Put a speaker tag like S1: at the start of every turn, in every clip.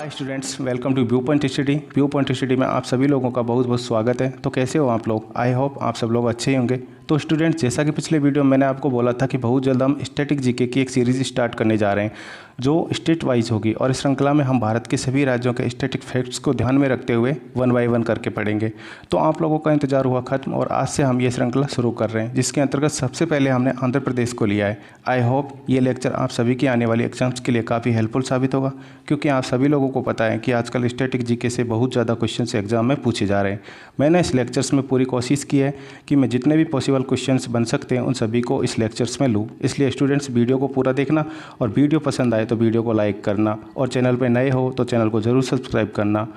S1: Hi students, welcome to view point study. View point study में आप सभी लोगों का बहुत बहुत स्वागत है। तो कैसे हो आप लोग? आई होप आप सब लोग अच्छे ही होंगे। तो स्टूडेंट्स, जैसा कि पिछले वीडियो में मैंने आपको बोला था कि बहुत जल्द हम स्टैटिक जीके की एक सीरीज़ स्टार्ट करने जा रहे हैं जो स्टेट वाइज होगी, और इस श्रृंखला में हम भारत के सभी राज्यों के स्टैटिक फैक्ट्स को ध्यान में रखते हुए वन बाय वन करके पढ़ेंगे। तो आप लोगों का इंतजार हुआ खत्म और आज से हम ये श्रृंखला शुरू कर रहे हैं, जिसके अंतर्गत सबसे पहले हमने आंध्र प्रदेश को लिया है। आई होप ये लेक्चर आप सभी की आने वाली एग्जाम्स के लिए काफ़ी हेल्पफुल साबित होगा, क्योंकि आप सभी लोगों को पता है कि आजकल स्टैटिक जीके से बहुत ज़्यादा क्वेश्चन एग्जाम में पूछे जा रहे हैं। मैंने इस लेक्चर्स में पूरी कोशिश की है कि मैं जितने भी पॉसिबल क्वेश्चंस बन सकते हैं उन सभी को इस लेक्चर्स में लूँ। इसलिए स्टूडेंट्स, वीडियो को पूरा देखना, और वीडियो पसंद आए तो वीडियो को लाइक करना, और चैनल पर नए हो तो चैनल को ज़रूर सब्सक्राइब करना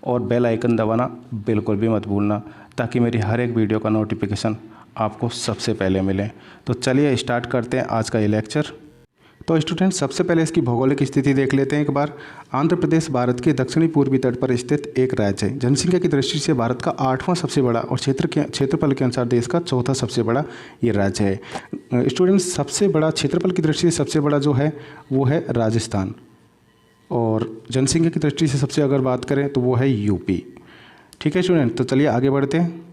S1: और बेल आइकन दबाना बिल्कुल भी मत भूलना, ताकि मेरी हर एक वीडियो का नोटिफिकेशन आपको सबसे पहले मिले। तो चलिए स्टार्ट करते हैं आज का ये लेक्चर। तो स्टूडेंट, सबसे पहले इसकी भौगोलिक स्थिति देख लेते हैं एक बार। आंध्र प्रदेश भारत के दक्षिणी पूर्वी तट पर स्थित एक राज्य है। जनसंख्या की दृष्टि से भारत का 8वां सबसे बड़ा और क्षेत्रफल के अनुसार देश का 4था सबसे बड़ा ये राज्य है। स्टूडेंट, सबसे बड़ा क्षेत्रफल की दृष्टि से सबसे बड़ा जो है वो है राजस्थान, और जनसंख्या की दृष्टि से सबसे अगर बात करें तो वो है यूपी। ठीक है स्टूडेंट, तो चलिए आगे बढ़ते हैं।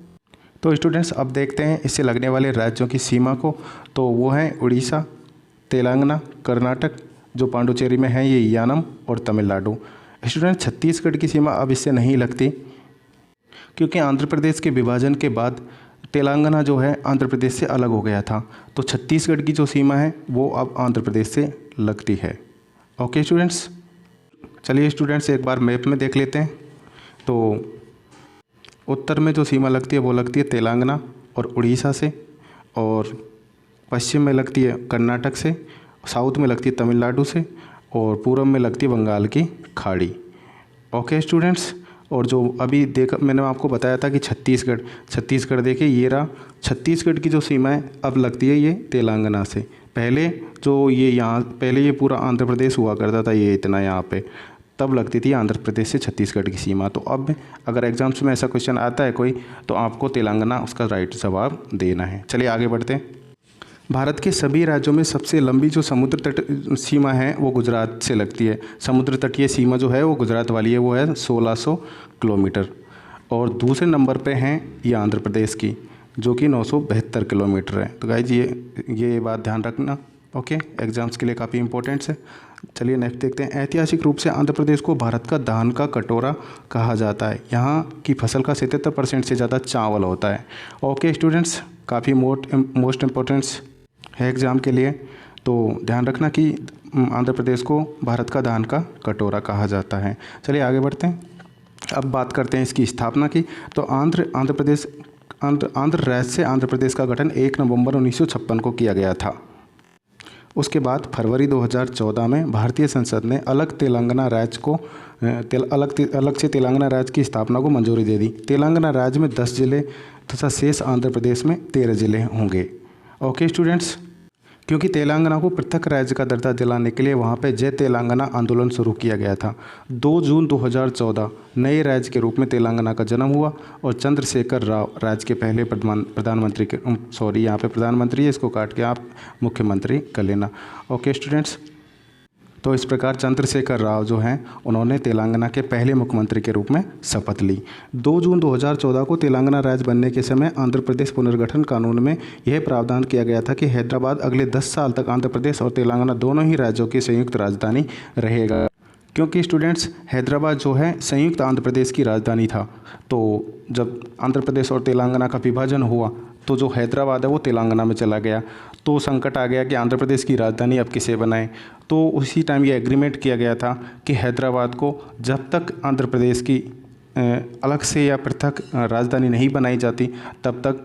S1: तो स्टूडेंट्स, अब देखते हैं इससे लगने वाले राज्यों की सीमा को। तो वो हैं उड़ीसा, तेलंगाना, कर्नाटक, जो पांडुचेरी में है ये यानम, और तमिलनाडु। स्टूडेंट, छत्तीसगढ़ की सीमा अब इससे नहीं लगती, क्योंकि आंध्र प्रदेश के विभाजन के बाद तेलंगाना जो है आंध्र प्रदेश से अलग हो गया था। तो छत्तीसगढ़ की जो सीमा है वो अब आंध्र प्रदेश से लगती है। ओके स्टूडेंट्स, चलिए स्टूडेंट्स एक बार मैप में देख लेते हैं। तो उत्तर में जो सीमा लगती है वो लगती है तेलंगाना और उड़ीसा से, और पश्चिम में लगती है कर्नाटक से, साउथ में लगती है तमिलनाडु से, और पूर्व में लगती है बंगाल की खाड़ी। ओके स्टूडेंट्स, और जो अभी मैंने आपको बताया था कि छत्तीसगढ़ देखिए ये रहा। छत्तीसगढ़ की जो सीमा है अब लगती है ये तेलंगाना से। पहले ये पूरा आंध्र प्रदेश हुआ करता था, ये इतना यहाँ पे, तब लगती थी आंध्र प्रदेश से छत्तीसगढ़ की सीमा। तो अब अगर एग्जाम्स में ऐसा क्वेश्चन आता है कोई, तो आपको तेलंगाना उसका राइट जवाब देना है। चलिए आगे बढ़ते हैं। भारत के सभी राज्यों में सबसे लंबी जो समुद्र तट सीमा है वो गुजरात से लगती है। समुद्र तटीय सीमा जो है वो गुजरात वाली है, वो है 1600 किलोमीटर। और दूसरे नंबर पे हैं ये आंध्र प्रदेश की, जो कि 972 किलोमीटर है। तो गाइज ये बात ध्यान रखना, ओके, एग्जाम्स के लिए काफ़ी इंपॉर्टेंट है। चलिए नेक्स्ट देखते हैं। ऐतिहासिक रूप से आंध्र प्रदेश को भारत का धान का कटोरा कहा जाता है। यहाँ की फसल का 77% से ज़्यादा चावल होता है। ओके स्टूडेंट्स, काफ़ी मोस्ट इम्पोर्टेंट्स है एग्ज़ाम के लिए, तो ध्यान रखना कि आंध्र प्रदेश को भारत का धान का कटोरा कहा जाता है। चलिए आगे बढ़ते हैं। अब बात करते हैं इसकी स्थापना की। तो आंध्र राज्य से आंध्र प्रदेश का गठन 1 नवंबर 1956 को किया गया था। उसके बाद फरवरी 2014 में भारतीय संसद ने अलग से तेलंगाना राज्य की स्थापना को मंजूरी दे दी। तेलंगाना राज्य में 10 जिले तथा शेष आंध्र प्रदेश में 13 जिले होंगे। ओके स्टूडेंट्स, क्योंकि तेलंगाना को पृथक राज्य का दर्जा दिलाने के लिए वहाँ पे जय तेलंगाना आंदोलन शुरू किया गया था। 2 जून 2014 नए राज्य के रूप में तेलंगाना का जन्म हुआ, और चंद्रशेखर राव राज्य के पहले प्रधानमंत्री यहाँ पे प्रधानमंत्री है, इसको काट के आप मुख्यमंत्री कर लेना। ओके स्टूडेंट्स, तो इस प्रकार चंद्रशेखर राव जो हैं उन्होंने तेलंगाना के पहले मुख्यमंत्री के रूप में शपथ ली। 2 जून 2014 को तेलंगाना राज्य बनने के समय आंध्र प्रदेश पुनर्गठन कानून में यह प्रावधान किया गया था कि हैदराबाद अगले 10 साल तक आंध्र प्रदेश और तेलंगाना दोनों ही राज्यों की संयुक्त राजधानी रहेगा। क्योंकि स्टूडेंट्स, हैदराबाद जो है संयुक्त आंध्र प्रदेश की राजधानी था। तो जब आंध्र प्रदेश और तेलंगाना का विभाजन हुआ तो जो हैदराबाद है वो तेलंगाना में चला गया। तो संकट आ गया कि आंध्र प्रदेश की राजधानी अब किसे बनाएं। तो उसी टाइम ये एग्रीमेंट किया गया था कि हैदराबाद को जब तक आंध्र प्रदेश की अलग से या पृथक राजधानी नहीं बनाई जाती तब तक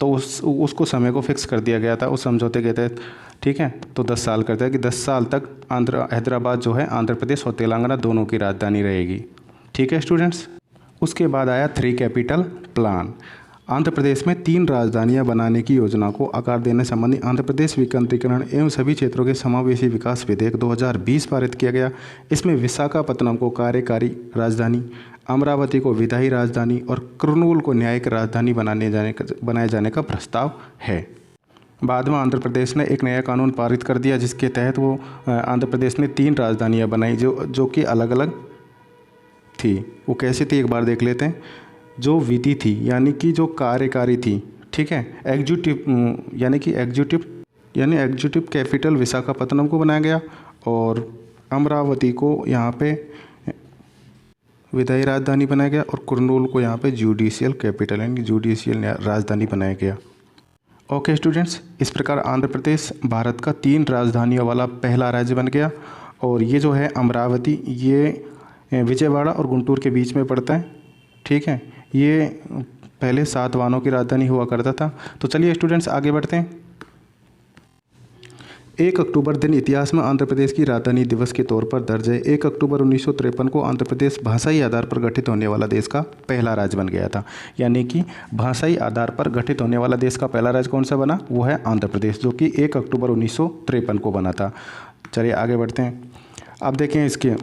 S1: तो उसको समय को फिक्स कर दिया गया था उस समझौते के तहत। ठीक है, तो 10 साल करता है कि 10 साल तक हैदराबाद जो है आंध्र प्रदेश और तेलंगाना दोनों की राजधानी रहेगी। ठीक है स्टूडेंट्स, उसके बाद आया 3 कैपिटल प्लान। आंध्र प्रदेश में 3 राजधानियां बनाने की योजना को आकार देने संबंधी आंध्र प्रदेश विकेंद्रीकरण एवं सभी क्षेत्रों के समावेशी विकास विधेयक 2020 पारित किया गया। इसमें विशाखापत्तनम को कार्यकारी राजधानी, अमरावती को विधायी राजधानी और कुर्नूल को न्यायिक राजधानी बनाए जाने का प्रस्ताव है। बाद में आंध्र प्रदेश ने एक नया कानून पारित कर दिया, जिसके तहत वो आंध्र प्रदेश ने 3 राजधानियां बनाई जो कि अलग अलग थी वो कैसी थी, एक बार देख लेते हैं। जो विधि थी यानी कि जो कार्यकारी थी, ठीक है, एग्जीक्यूटिव कैपिटल विशाखापत्तनम को बनाया गया और अमरावती को यहाँ पे विधायी राजधानी बनाया गया और कुर्नूल को यहाँ पे जुडिशियल कैपिटल यानी जुडिशियल राजधानी बनाया गया। ओके स्टूडेंट्स, इस प्रकार आंध्र प्रदेश भारत का 3 राजधानियों वाला पहला राज्य बन गया। और ये जो है अमरावती, ये विजयवाड़ा और गुंटूर के बीच में पड़ता है, ठीक है। ये पहले सातवाहनों की राजधानी हुआ करता था। तो चलिए स्टूडेंट्स आगे बढ़ते हैं। 1 अक्टूबर दिन इतिहास में आंध्र प्रदेश की राजधानी दिवस के तौर पर दर्ज है। 1 अक्टूबर 1953 को आंध्र प्रदेश भाषाई आधार पर गठित होने वाला देश का पहला राज्य बन गया था। यानी कि भाषाई आधार पर गठित होने वाला देश का पहला राज्य कौन सा बना, वो है आंध्र प्रदेश, जो कि 1 अक्टूबर 1953 को बना था। चलिए आगे बढ़ते हैं। अब देखें इसके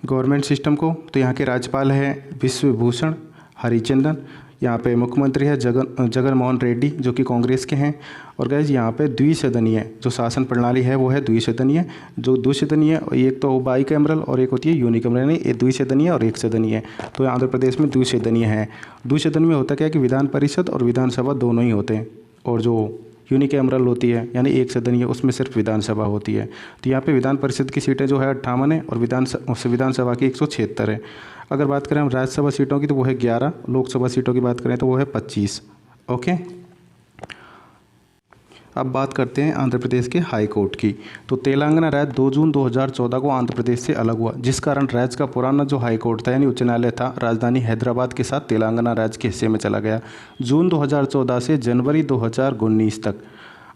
S1: गवर्नमेंट सिस्टम को। तो यहाँ के राज्यपाल हैं विश्वभूषण हरिचंदन, यहाँ पे मुख्यमंत्री है जगन मोहन रेड्डी जो कि कांग्रेस के हैं। और गाइस यहाँ पे द्विसदनीय जो शासन प्रणाली है वो है द्विसदनीय। जो द्विसदनीय, एक तो बाईकैमरल और एक होती है यूनिकैमरल, नहीं एक द्विसदनीय और एक सदनीय। तो आंध्र प्रदेश में द्विसदनीय है। द्विसदन में होता क्या है कि विधान परिषद और विधानसभा दोनों ही होते हैं, और जो यूनिकैमरल होती है यानी एक सदनीय, उसमें सिर्फ विधानसभा होती है। तो यहाँ पे विधान परिषद की सीटें जो है 58 है और विधानसभा की 176 है। अगर बात करें हम राज्यसभा सीटों की तो वो है 11, लोकसभा सीटों की बात करें तो वो है 25। ओके, अब बात करते हैं आंध्र प्रदेश के हाई कोर्ट की। तो तेलंगाना राज्य 2 जून 2014 को आंध्र प्रदेश से अलग हुआ, जिस कारण राज्य का पुराना जो हाई कोर्ट था यानी उच्च न्यायालय था, राजधानी हैदराबाद के साथ तेलंगाना राज्य के हिस्से में चला गया। जून 2014 से जनवरी 2019 तक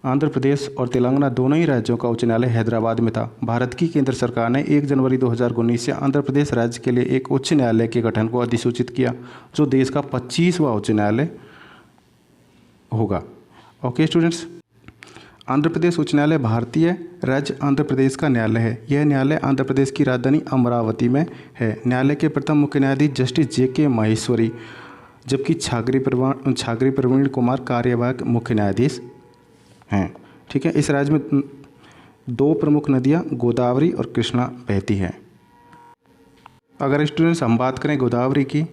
S1: आंध्र प्रदेश और तेलंगाना दोनों ही राज्यों का उच्च न्यायालय हैदराबाद में था। भारत की केंद्र सरकार ने 1 जनवरी 2019 से आंध्र प्रदेश राज्य के लिए एक उच्च न्यायालय के गठन को अधिसूचित किया, जो देश का 25वां उच्च न्यायालय होगा। ओके स्टूडेंट्स, आंध्र प्रदेश उच्च न्यायालय भारतीय राज्य आंध्र प्रदेश का न्यायालय है। यह न्यायालय आंध्र प्रदेश की राजधानी अमरावती में है। न्यायालय के प्रथम मुख्य न्यायाधीश जस्टिस JK माहेश्वरी, जबकि छागरी प्रवीण कुमार कार्यवाहक मुख्य न्यायाधीश हैं। ठीक है, इस राज्य में 2 प्रमुख नदियां गोदावरी और कृष्णा बहती हैं। अगर स्टूडेंट्स हम बात करें गोदावरी की,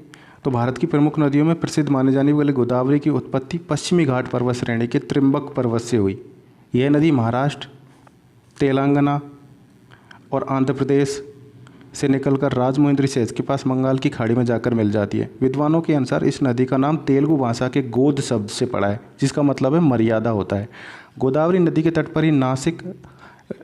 S1: तो भारत की प्रमुख नदियों में प्रसिद्ध माने जाने वाली गोदावरी की उत्पत्ति पश्चिमी घाट पर्वत श्रेणी के त्रिम्बक पर्वत से हुई। यह नदी महाराष्ट्र, तेलंगाना और आंध्र प्रदेश से निकलकर राजमुंद्री सेज के पास बंगाल की खाड़ी में जाकर मिल जाती है। विद्वानों के अनुसार इस नदी का नाम तेलुगु भाषा के गोद शब्द से पड़ा है, जिसका मतलब है मर्यादा होता है। गोदावरी नदी के तट पर ही नासिक,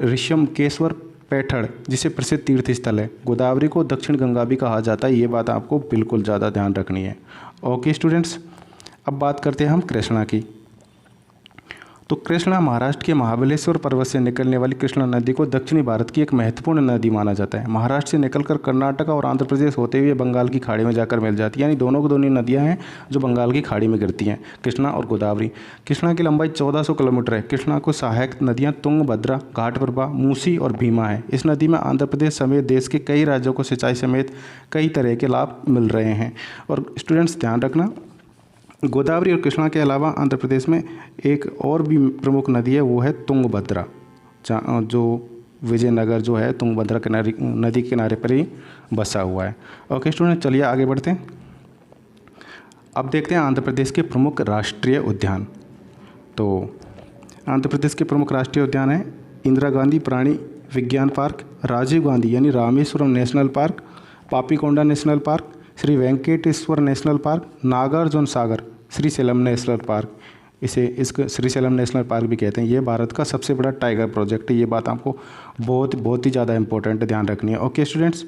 S1: ऋषिकेश्वर, पैठड़ जिसे प्रसिद्ध तीर्थ स्थल है। गोदावरी को दक्षिण गंगा भी कहा जाता है, ये बात आपको बिल्कुल ज़्यादा ध्यान रखनी है। ओके स्टूडेंट्स, अब बात करते हैं हम कृष्णा की। तो कृष्णा महाराष्ट्र के महाबलेश्वर पर्वत से निकलने वाली कृष्णा नदी को दक्षिणी भारत की एक महत्वपूर्ण नदी माना जाता है। महाराष्ट्र से निकलकर कर्नाटक और आंध्र प्रदेश होते हुए बंगाल की खाड़ी में जाकर मिल जाती है, यानी दोनों की दोनों नदियां हैं जो बंगाल की खाड़ी में गिरती हैं, कृष्णा और गोदावरी। कृष्णा की लंबाई 1400 किलोमीटर है। कृष्णा को सहायक नदियाँ तुंगभद्रा, घाटप्रभा, मूसी और भीमा है। इस नदी में आंध्र प्रदेश समेत देश के कई राज्यों को सिंचाई समेत कई तरह के लाभ मिल रहे हैं। और स्टूडेंट्स ध्यान रखना, गोदावरी और कृष्णा के अलावा आंध्र प्रदेश में एक और भी प्रमुख नदी है, वो है तुंगभद्रा, जो विजयनगर जो है तुंगभद्रा नदी के किनारे पर ही बसा हुआ है। ओके स्टूडेंट, चलिए आगे बढ़ते हैं। अब देखते हैं आंध्र प्रदेश के प्रमुख राष्ट्रीय उद्यान। तो आंध्र प्रदेश के प्रमुख राष्ट्रीय उद्यान हैं इंदिरा गांधी प्राणी विज्ञान पार्क, राजीव गांधी यानी Rameswaram national park, Papikonda national park, Sri Venkateswara national park, Nagarjuna Sagar, Srisailam national park. इसको श्रीशैलम नेशनल पार्क भी कहते हैं। ये भारत का सबसे बड़ा टाइगर प्रोजेक्ट है। ये बात आपको बहुत ही ज़्यादा इंपॉर्टेंट ध्यान रखनी है। ओके स्टूडेंट्स,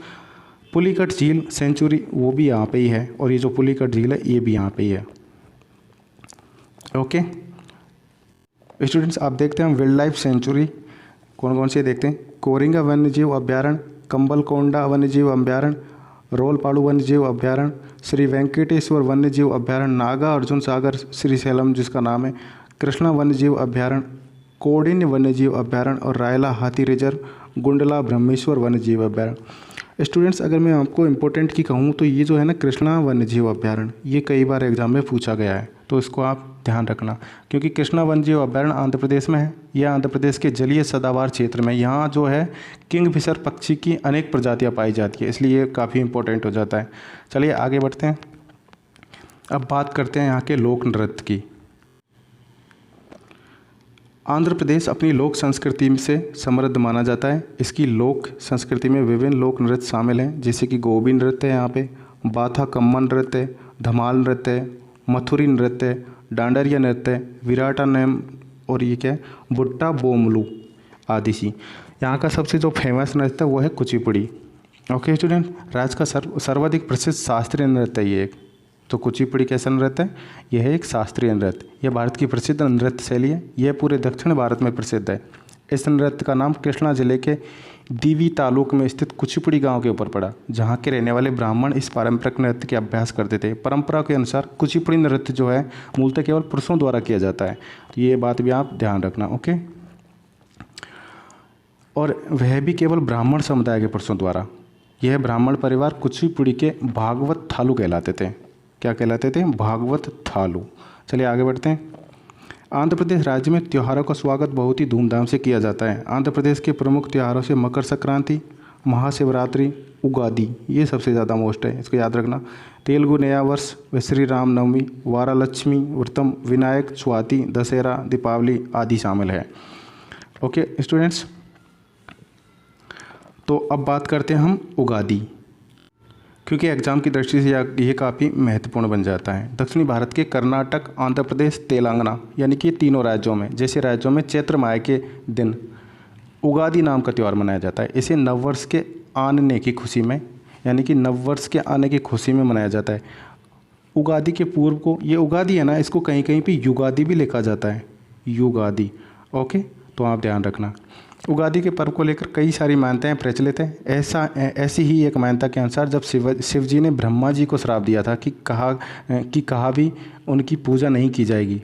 S1: पुलिकट झील सेंचुरी वो भी यहाँ पे ही है, और ये जो पुलिकट झील है ये भी यहाँ पे ही है। ओके स्टूडेंट्स, आप देखते हैं वाइल्ड लाइफ सेंचुरी कौन कौन से देखते हैं। कोरिंगा वन्यजीव अभ्यारण्य, कंबलकोंडा वन्यजीव अभ्यारण्य, रोलपाड़ू वन्यजीव अभ्यारण्य, श्री वेंकटेश्वर वन्यजीव अभ्यारण्य, नागा अर्जुन सागर श्रीशैलम जिसका नाम है, कृष्णा वन्यजीव अभ्यारण्य, कोडिन्य वन्यजीव अभ्यारण्य और रायला हाथी रिजर्व, गुंडला ब्रह्मेश्वर वन्यजीव अभ्यारण्य। स्टूडेंट्स, अगर मैं आपको इम्पोर्टेंट की कहूँ तो ये जो है ना कृष्णा वन्यजीव अभ्यारण्य, ये कई बार एग्जाम में पूछा गया है, तो इसको आप ध्यान रखना, क्योंकि कृष्णा वन्यजीव अभयारण्य आंध्र प्रदेश में है। यह आंध्र प्रदेश के जलीय सदाबहार क्षेत्र में, यहाँ जो है किंगफिशर पक्षी की अनेक प्रजातियाँ पाई जाती है, इसलिए ये काफ़ी इंपॉर्टेंट हो जाता है। चलिए आगे बढ़ते हैं। अब बात करते हैं यहाँ के लोक नृत्य की। आंध्र प्रदेश अपनी लोक संस्कृति से समृद्ध माना जाता है। इसकी लोक संस्कृति में विभिन्न लोक नृत्य शामिल हैं, जैसे कि गोबी नृत्य है यहाँ पे, बाथा कम्मा नृत्य, धमाल नृत्य, मथुरी नृत्य, डांडरिया नृत्य, विराटानम और ये क्या है बुट्टा बोमलू आदि सी। यहाँ का सबसे जो फेमस नृत्य है वो है कुचिपुड़ी। ओके स्टूडेंट, राज्य का सर्वाधिक प्रसिद्ध शास्त्रीय नृत्य है ये एक। तो कुचिपुड़ी कैसा नृत्य है? यह है एक शास्त्रीय नृत्य। यह भारत की प्रसिद्ध नृत्य शैली है। यह पूरे दक्षिण भारत में प्रसिद्ध है। इस नृत्य का नाम कृष्णा जिले के दीवी तालुक में स्थित कुचिपुड़ी गांव के ऊपर पड़ा, जहां के रहने वाले ब्राह्मण इस पारंपरिक नृत्य के अभ्यास करते थे। परंपरा के अनुसार कुचिपुड़ी नृत्य जो है मूलतः केवल पुरुषों द्वारा किया जाता है, तो ये बात भी आप ध्यान रखना। ओके, और वह भी केवल ब्राह्मण समुदाय के पुरुषों द्वारा। यह ब्राह्मण परिवार कुचिपुड़ी के भागवत थालू कहलाते थे। क्या कहलाते थे? भागवत थालू। चलिए आगे बढ़ते हैं। आंध्र प्रदेश राज्य में त्योहारों का स्वागत बहुत ही धूमधाम से किया जाता है। आंध्र प्रदेश के प्रमुख त्योहारों से मकर संक्रांति, महाशिवरात्रि, उगादि ये सबसे ज़्यादा मोस्ट है, इसको याद रखना। तेलुगु नया वर्ष व श्री राम नवमी, वारालक्ष्मी व्रतम, विनायक चौथी, दशहरा, दीपावली आदि शामिल है। ओके स्टूडेंट्स, तो अब बात करते हैं हम उगादि, क्योंकि एग्ज़ाम की दृष्टि से यह काफ़ी महत्वपूर्ण बन जाता है। दक्षिणी भारत के कर्नाटक, आंध्र प्रदेश, तेलंगाना यानी कि तीनों राज्यों में, जैसे राज्यों में चैत्र माह के दिन उगादि नाम का त्यौहार मनाया जाता है। इसे नववर्ष के आने की खुशी में, यानी कि नववर्ष के आने की खुशी में मनाया जाता है। उगादि के पूर्व को, ये उगादि है ना, इसको कहीं कहीं पे युगादि भी लिखा जाता है, युगादि। ओके, तो आप ध्यान रखना। उगादि के पर्व को लेकर कई सारी मान्यताएं प्रचलित है। ऐसी ही एक मान्यता के अनुसार जब शिव जी ने ब्रह्मा जी को श्राप दिया था कि कहा भी उनकी पूजा नहीं की जाएगी,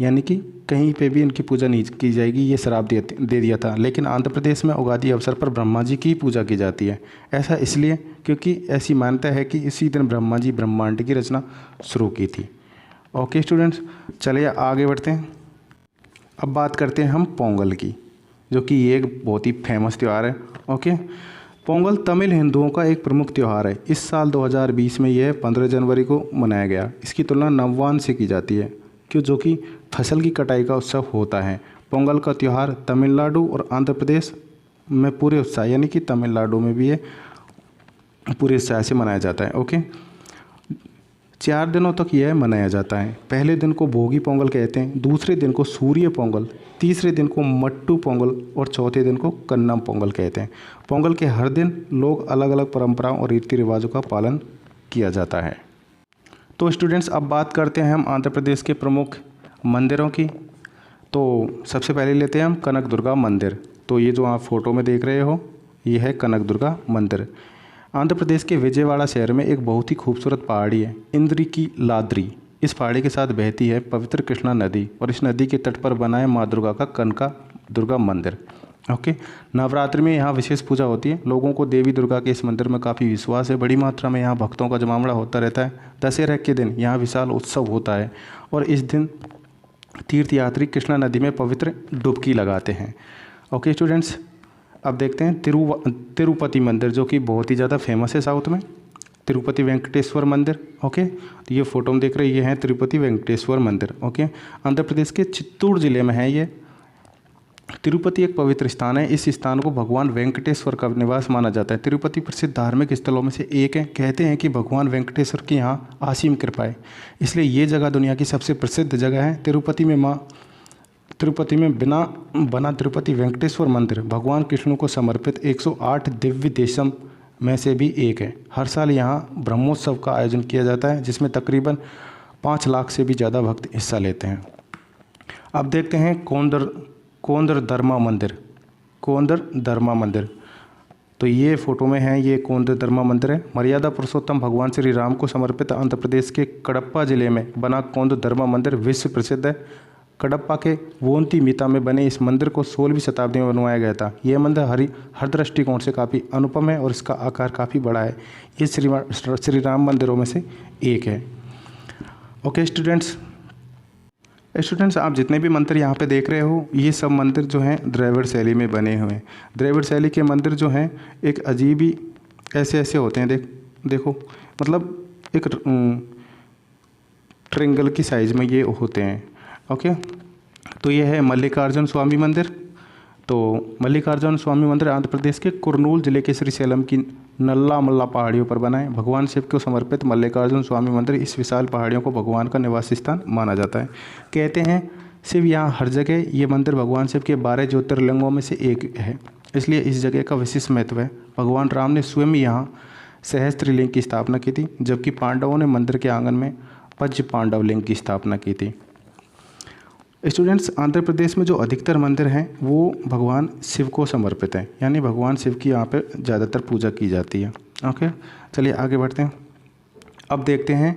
S1: यानी कि कहीं पे भी उनकी पूजा नहीं की जाएगी, ये श्राप दे दिया था। लेकिन आंध्र प्रदेश में उगादि अवसर पर ब्रह्मा जी की पूजा की जाती है। ऐसा इसलिए क्योंकि ऐसी मान्यता है कि इसी दिन ब्रह्मा जी ब्रह्मांड की रचना शुरू की थी। ओके स्टूडेंट्स, चलिए आगे बढ़ते हैं। अब बात करते हैं हम पोंगल की, जो कि एक बहुत ही फेमस त्यौहार है। ओके, पोंगल तमिल हिंदुओं का एक प्रमुख त्यौहार है। इस साल 2020 में यह 15 जनवरी को मनाया गया। इसकी तुलना नववान से की जाती है, जो कि फसल की कटाई का उत्सव होता है। पोंगल का त्यौहार तमिलनाडु और आंध्र प्रदेश में पूरे उत्साह, यानी कि तमिलनाडु में भी ये पूरे उत्साह से मनाया जाता है। ओके, 4 दिनों तक यह मनाया जाता है। पहले दिन को भोगी पोंगल कहते हैं, दूसरे दिन को सूर्य पोंगल, तीसरे दिन को मट्टू पोंगल और चौथे दिन को कन्नम पोंगल कहते हैं। पोंगल के हर दिन लोग अलग अलग परंपराओं और रीति रिवाजों का पालन किया जाता है। तो स्टूडेंट्स, अब बात करते हैं हम आंध्र प्रदेश के प्रमुख मंदिरों की। तो सबसे पहले लेते हैं हम कनक दुर्गा मंदिर। तो ये जो आप फोटो में देख रहे हो, ये है कनक दुर्गा मंदिर। आंध्र प्रदेश के विजयवाड़ा शहर में एक बहुत ही खूबसूरत पहाड़ी है, इंद्री की लाद्री। इस पहाड़ी के साथ बहती है पवित्र कृष्णा नदी, और इस नदी के तट पर बना है माँ दुर्गा का कनका दुर्गा मंदिर। ओके, नवरात्रि में यहाँ विशेष पूजा होती है। लोगों को देवी दुर्गा के इस मंदिर में काफ़ी विश्वास है। बड़ी मात्रा में यहाँ भक्तों का जमावड़ा होता रहता है। दशहरा के दिन यहाँ विशाल उत्सव होता है, और इस दिन तीर्थयात्री कृष्णा नदी में पवित्र डुबकी लगाते हैं। ओके स्टूडेंट्स, अब देखते हैं तिरुपति मंदिर, जो कि बहुत ही ज़्यादा फेमस है साउथ में, तिरुपति वेंकटेश्वर मंदिर। ओके, तो ये फोटो में देख रहे हैं, ये है तिरुपति वेंकटेश्वर मंदिर। ओके, आंध्र प्रदेश के चित्तूर जिले में है ये। तिरुपति एक पवित्र स्थान है। इस स्थान को भगवान वेंकटेश्वर का निवास माना जाता है। तिरुपति प्रसिद्ध धार्मिक स्थलों में से एक है। कहते हैं कि भगवान वेंकटेश्वर की यहाँ असीम कृपा है, इसलिए ये जगह दुनिया की सबसे प्रसिद्ध जगह है। तिरुपति में बना तिरुपति वेंकटेश्वर मंदिर भगवान कृष्ण को समर्पित 108 दिव्य देशम में से भी एक है। हर साल यहाँ ब्रह्मोत्सव का आयोजन किया जाता है, जिसमें तकरीबन 5 लाख से भी ज़्यादा भक्त हिस्सा लेते हैं। अब देखते हैं कोंदरदर्मा मंदिर। तो ये फोटो में है, ये कोंदरदर्मा मंदिर है। मर्यादा पुरुषोत्तम भगवान श्री राम को समर्पित आंध्र प्रदेश के कडप्पा जिले में बना कोंदरदर्मा मंदिर विश्व प्रसिद्ध है। कडप्पा के वोंती मीता में बने इस मंदिर को 16वीं शताब्दी में बनवाया गया था। यह मंदिर हर दृष्टिकोण से काफ़ी अनुपम है, और इसका आकार काफ़ी बड़ा है। ये श्री राम मंदिरों में से एक है। ओके स्टूडेंट्स, स्टूडेंट्स, आप जितने भी मंदिर यहाँ पे देख रहे हो, ये सब मंदिर जो हैं द्रविड़ शैली में बने हुए हैं। द्रविड़ शैली के मंदिर जो हैं एक अजीब ही ऐसे ऐसे होते हैं। देखो मतलब एक ट्रिंगल की साइज़ में ये होते हैं। ओके, तो ये है मल्लिकार्जुन स्वामी मंदिर। तो मल्लिकार्जुन स्वामी मंदिर आंध्र प्रदेश के कुर्नूल जिले के श्रीशैलम की नल्ला मल्ला पहाड़ियों पर बना है। भगवान शिव को समर्पित मल्लिकार्जुन स्वामी मंदिर इस विशाल पहाड़ियों को भगवान का निवास स्थान माना जाता है। कहते हैं शिव यहाँ हर जगह, ये मंदिर भगवान शिव के 12 ज्योतिर्लिंगों में से एक है, इसलिए इस जगह का विशेष महत्व है। भगवान राम ने स्वयं यहाँ सहस्त्रलिंग की स्थापना की थी, जबकि पांडवों ने मंदिर के आंगन में पंच पांडव लिंग की स्थापना की थी। स्टूडेंट्स, आंध्र प्रदेश में जो अधिकतर मंदिर हैं वो भगवान शिव को समर्पित हैं, यानी भगवान शिव की यहाँ पे ज़्यादातर पूजा की जाती है। ओके, चलिए आगे बढ़ते हैं। अब देखते हैं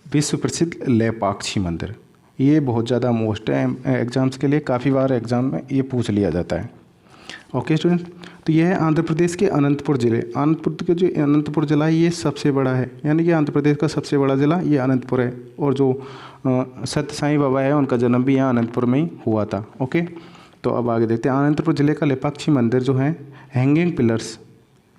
S1: विश्व प्रसिद्ध लेपाक्षी मंदिर। ये बहुत ज़्यादा मोस्ट है एग्ज़ाम्स के लिए, काफ़ी बार एग्ज़ाम में ये पूछ लिया जाता है। ओके स्टूडेंट, तो ये है आंध्र प्रदेश के अनंतपुर ज़िले। अनंतपुर के जो अनंतपुर ज़िला है ये सबसे बड़ा है, यानी कि आंध्र प्रदेश का सबसे बड़ा ज़िला ये अनंतपुर है। और जो सत्य साईं बाबा है उनका जन्म भी यहाँ अनंतपुर में ही हुआ था। ओके, तो अब आगे देखते हैं। अनंतपुर ज़िले का लेपाक्षी मंदिर जो है हैंगिंग पिलर्स,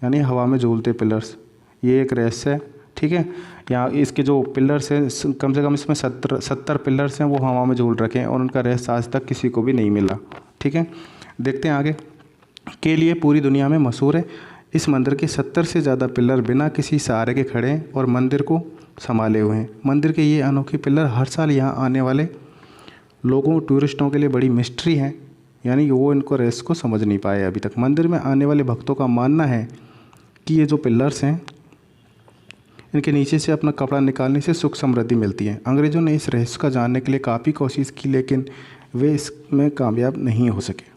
S1: यानी हवा में झूलते पिलर्स, ये एक रहस्य है। ठीक है, यहाँ इसके जो पिलर्स हैं कम से कम इसमें 70 पिलर्स हैं, वो हवा में झूल रखे हैं और उनका रहस्य आज तक किसी को भी नहीं मिला। ठीक है, देखते हैं आगे। के लिए पूरी दुनिया में मशहूर है। इस मंदिर के 70 से ज़्यादा पिलर बिना किसी सहारे के खड़े हैं और मंदिर को संभाले हुए हैं। मंदिर के ये अनोखे पिलर हर साल यहाँ आने वाले लोगों टूरिस्टों के लिए बड़ी मिस्ट्री हैं, यानी वो इनको रहस्य को समझ नहीं पाए अभी तक। मंदिर में आने वाले भक्तों का मानना है कि ये जो पिलर्स हैं इनके नीचे से अपना कपड़ा निकालने से सुख समृद्धि मिलती है। अंग्रेज़ों ने इस रहस्य का जानने के लिए काफ़ी कोशिश की, लेकिन वे इसमें कामयाब नहीं हो सके।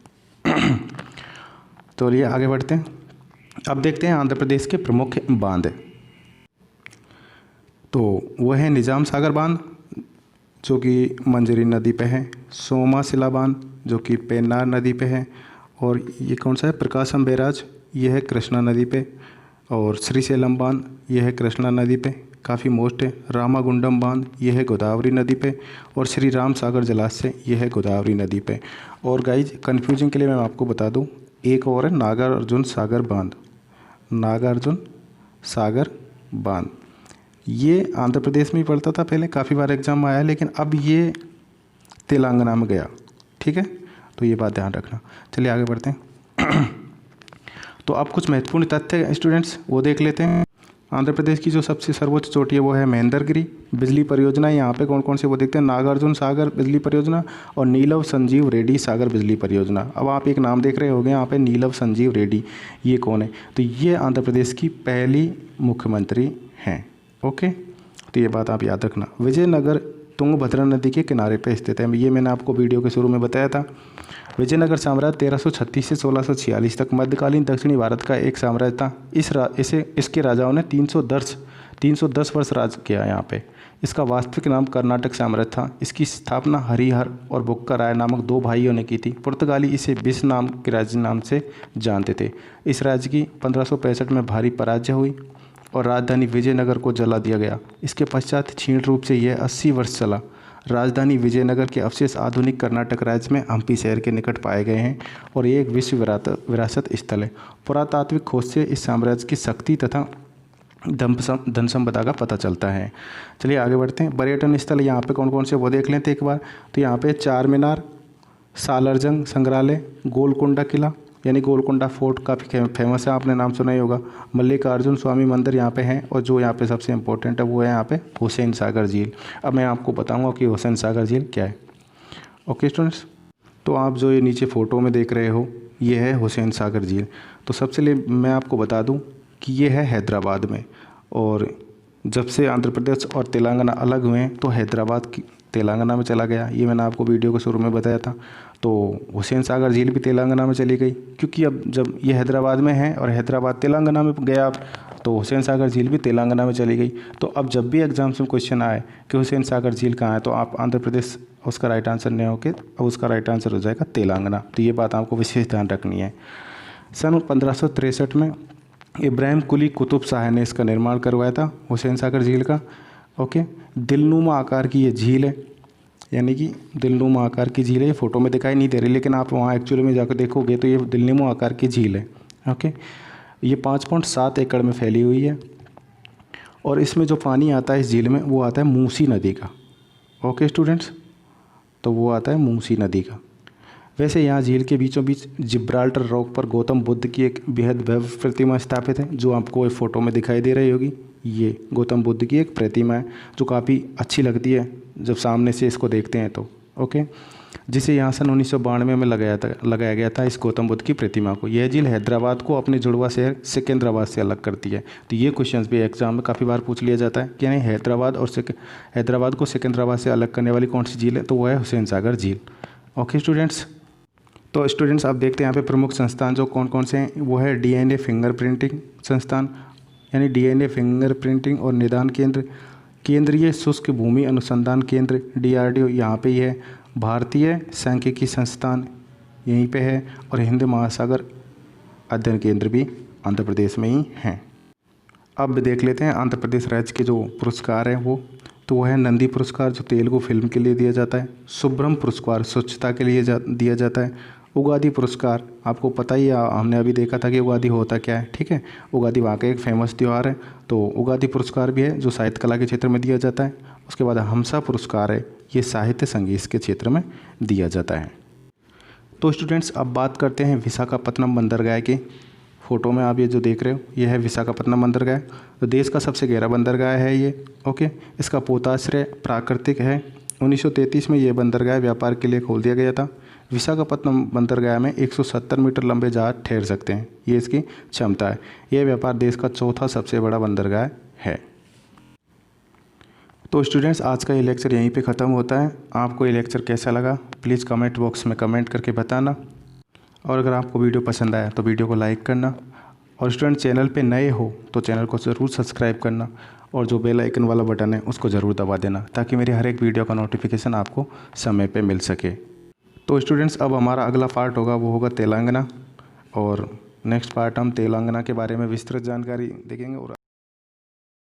S1: तो ये आगे बढ़ते हैं। अब देखते हैं आंध्र प्रदेश के प्रमुख बांध। तो वह है निजाम सागर बांध जो कि मंजरी नदी पे है, सोमाशिला बांध जो कि पेन्नार नदी पे है, और ये कौन सा है, प्रकाशम बैराज, ये है कृष्णा नदी पे, और श्रीशैलम बांध ये है कृष्णा नदी पे, काफ़ी मोस्ट है। रामागुंडम बांध ये है गोदावरी नदी पे, और श्री राम सागर जलाशय ये है गोदावरी नदी पे। और गाइज कन्फ्यूजन के लिए मैं आपको बता दूं, एक और है नागार्जुन सागर बांध। नागार्जुन सागर बांध ये आंध्र प्रदेश में ही पड़ता था पहले, काफ़ी बार एग्जाम में आया, लेकिन अब ये तेलंगाना में गया। ठीक है, तो ये बात ध्यान रखना। चलिए आगे बढ़ते हैं। तो अब कुछ महत्वपूर्ण तथ्य स्टूडेंट्स वो देख लेते हैं। आंध्र प्रदेश की जो सबसे सर्वोच्च चोटी है वो है महेंद्रगिरी। बिजली परियोजना यहाँ पे कौन कौन से वो देखते हैं, नागार्जुन सागर बिजली परियोजना और नीलव संजीव रेड्डी सागर बिजली परियोजना। अब आप एक नाम देख रहे होंगे यहाँ पे, नीलव संजीव रेड्डी, ये कौन है, तो ये आंध्र प्रदेश की पहली मुख्यमंत्री हैं। ओके, तो ये बात आप याद रखना। विजयनगर तुंगभद्रा नदी के किनारे पर स्थित है, ये मैंने आपको वीडियो के शुरू में बताया था। विजयनगर साम्राज्य 1336 से 1646 तक मध्यकालीन दक्षिणी भारत का एक साम्राज्य था। इसके राजाओं ने 310 वर्ष राज किया यहाँ पे। इसका वास्तविक नाम कर्नाटक साम्राज्य था। इसकी स्थापना हरिहर और बुक्का राय नामक 2 भाइयों ने की थी। पुर्तगाली इसे बिस नाम के राज्य नाम से जानते थे। इस राज्य की 1565 में भारी पराजय हुई और राजधानी विजयनगर को जला दिया गया। इसके पश्चात क्षीण रूप से यह 80 वर्ष चला। राजधानी विजयनगर के अवशेष आधुनिक कर्नाटक राज्य में हम्पी शहर के निकट पाए गए हैं और ये एक विश्व विरासत स्थल है। पुरातात्विक खोज से इस साम्राज्य की शक्ति तथा धन संपदा का पता चलता है। चलिए आगे बढ़ते हैं। पर्यटन स्थल यहाँ पे कौन कौन से वो देख लेते हैं एक बार। तो यहाँ पे चार मीनार, सालारजंग संग्रहालय, गोलकुंडा किला यानी गोलकुंडा फोर्ट काफ़ी फेमस है, आपने नाम सुना ही होगा। मल्लिकार्जुन स्वामी मंदिर यहाँ पे हैं, और जो यहाँ पे सबसे इम्पोर्टेंट है वो है यहाँ पे हुसैन सागर झील। अब मैं आपको बताऊँगा कि हुसैन सागर झील क्या है। ओके स्टूडेंट्स, तो आप जो ये नीचे फ़ोटो में देख रहे हो ये है हुसैन सागर झील। तो सबसे मैं आपको बता दूँ कि ये है हैदराबाद में, और जब से आंध्र प्रदेश और तेलंगाना अलग हुए हैं तो हैदराबाद तेलंगाना में चला गया। ये मैंने आपको वीडियो के शुरू में बताया था। तो हुसैन सागर झील भी तेलंगाना में चली गई, क्योंकि अब जब ये हैदराबाद में है और हैदराबाद तेलंगाना में गया तो हुसैन सागर झील भी तेलंगाना में चली गई। तो अब जब भी एग्जाम्स में क्वेश्चन आए कि हुसैन सागर झील कहाँ है, तो आप आंध्र प्रदेश उसका राइट आंसर नहीं होके अब उसका राइट आंसर हो जाएगा तेलंगाना। तो ये बात आपको विशेष ध्यान रखनी है। सन 1563 में इब्राहिम कुली कुतुब शाह ने इसका निर्माण करवाया था, हुसैन सागर झील का। ओके, दिलनुमा आकार की ये झील है। यानी कि दिलनुमा आकार की झील है। ये फ़ोटो में दिखाई नहीं दे रही, लेकिन आप वहाँ एक्चुअली में जाकर देखोगे तो ये दिलनुमा आकार की झील है। ओके, ये 5.7 एकड़ में फैली हुई है और इसमें जो पानी आता है इस झील में वो आता है मूसी नदी का। ओके स्टूडेंट्स, तो वो आता है मूसी नदी का। वैसे यहाँ झील के बीचों बीच जिब्राल्टर रॉक पर गौतम बुद्ध की एक बेहद भव्य प्रतिमा स्थापित है, जो आपको इस फोटो में दिखाई दे रही होगी। ये गौतम बुद्ध की एक प्रतिमा है जो काफ़ी अच्छी लगती है जब सामने से इसको देखते हैं तो। ओके, जिसे यहाँ सन 1992 में लगाया गया था इस गौतम बुद्ध की प्रतिमा को। यह झील हैदराबाद को अपने जुड़वा शहर सिकंदराबाद से अलग करती है। तो ये क्वेश्चंस भी एग्जाम में काफ़ी बार पूछ लिया जाता है कि नहीं हैदराबाद को सिकंदराबाद से अलग करने वाली कौन सी झील है, तो वह है हुसैन सागर झील। ओके स्टूडेंट्स, तो स्टूडेंट्स आप देखते हैं यहाँ पे प्रमुख संस्थान जो कौन कौन से हैं। वो है डीएनए फिंगरप्रिंटिंग संस्थान, यानी डीएनए फिंगरप्रिंटिंग और निदान केंद्र, केंद्रीय शुष्क भूमि अनुसंधान केंद्र डीआरडीओ यहाँ पे ही है, भारतीय सांख्यिकी संस्थान यहीं पे है, और हिंद महासागर अध्ययन केंद्र भी आंध्र प्रदेश में ही हैं। अब देख लेते हैं आंध्र प्रदेश राज्य के जो पुरस्कार हैं वो, तो वह है नंदी पुरस्कार जो तेलुगु फिल्म के लिए दिया जाता है, शुभ्रम पुरस्कार स्वच्छता के लिए दिया जाता है, उगादि पुरस्कार आपको पता ही है, हमने अभी देखा था कि उगादि होता क्या है। ठीक है, उगादि वहाँ का एक फेमस त्यौहार है, तो उगादि पुरस्कार भी है जो साहित्य कला के क्षेत्र में दिया जाता है। उसके बाद हमसा पुरस्कार है, ये साहित्य संगीत के क्षेत्र में दिया जाता है। तो स्टूडेंट्स अब बात करते हैं विशाखापत्तनम बंदरगाह की। फ़ोटो में आप ये जो देख रहे हो ये है विशाखापत्तनम बंदरगाह, तो देश का सबसे गहरा बंदरगाह है ये। ओके, इसका पोताश्रय प्राकृतिक है। 1933 में ये बंदरगाह व्यापार के लिए खोल दिया गया था। विशाखापत्तनम बंदरगाह में 170 मीटर लंबे जहाज ठहर सकते हैं, ये इसकी क्षमता है। यह व्यापार देश का चौथा सबसे बड़ा बंदरगाह है। तो स्टूडेंट्स आज का ये लेक्चर यहीं पे ख़त्म होता है। आपको ये लेक्चर कैसा लगा प्लीज़ कमेंट बॉक्स में कमेंट करके बताना, और अगर आपको वीडियो पसंद आया तो वीडियो को लाइक करना, और स्टूडेंट चैनल पे नए हो तो चैनल को ज़रूर सब्सक्राइब करना, और जो बेल आइकन वाला बटन है उसको ज़रूर दबा देना ताकि मेरे हर एक वीडियो का नोटिफिकेशन आपको समय पे मिल सके। तो स्टूडेंट्स अब हमारा अगला पार्ट होगा वो होगा तेलंगाना, और नेक्स्ट पार्ट हम तेलंगाना के बारे में विस्तृत जानकारी देखेंगे। और